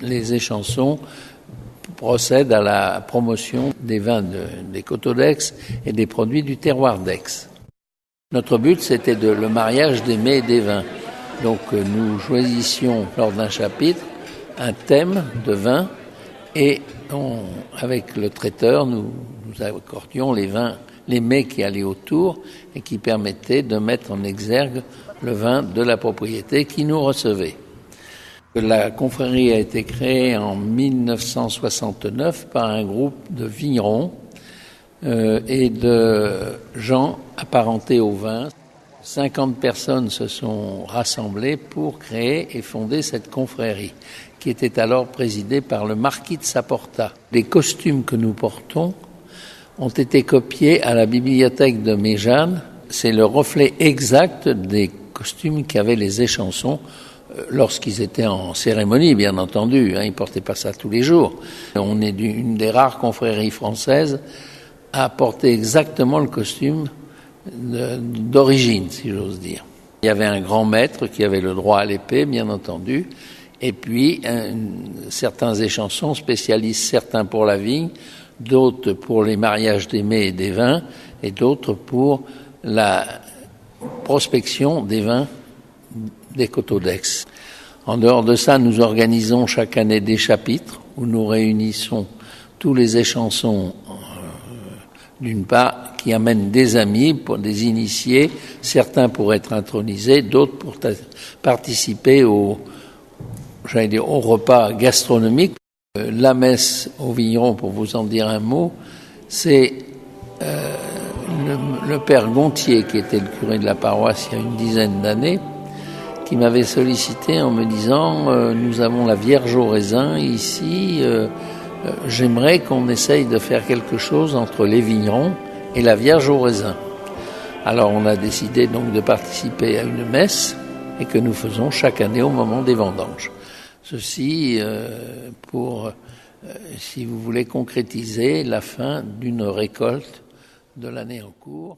Les échansons procèdent à la promotion des vins des coteaux d'Aix et des produits du terroir d'Aix. Notre but, c'était le mariage des mets et des vins. Donc nous choisissions lors d'un chapitre un thème de vin et avec le traiteur, nous accordions les mets qui allaient autour et qui permettaient de mettre en exergue le vin de la propriété qui nous recevait. La confrérie a été créée en 1969 par un groupe de vignerons et de gens apparentés au vin. 50 personnes se sont rassemblées pour créer et fonder cette confrérie, qui était alors présidée par le marquis de Saporta. Les costumes que nous portons ont été copiés à la bibliothèque de Méjeanne. C'est le reflet exact des costumes qu'avaient les échansons lorsqu'ils étaient en cérémonie, bien entendu, ils portaient pas ça tous les jours. On est une des rares confréries françaises à porter exactement le costume d'origine, si j'ose dire. Il y avait un grand maître qui avait le droit à l'épée, bien entendu, et puis certains échansons spécialisent certains pour la vigne, d'autres pour les mariages des mets et des vins, et d'autres pour la prospection des vins des coteaux d'Aix. En dehors de ça, nous organisons chaque année des chapitres où nous réunissons tous les échansons, d'une part, qui amènent des amis, pour des initiés, certains pour être intronisés, d'autres pour participer au repas gastronomique. La messe au vigneron, pour vous en dire un mot, c'est le père Gontier, qui était le curé de la paroisse il y a une dizaine d'années, qui m'avait sollicité en me disant nous avons la Vierge au raisin ici, j'aimerais qu'on essaye de faire quelque chose entre les vignerons et la Vierge au raisin. Alors on a décidé donc de participer à une messe et que nous faisons chaque année au moment des vendanges. Ceci pour, si vous voulez, concrétiser la fin d'une récolte de l'année en cours.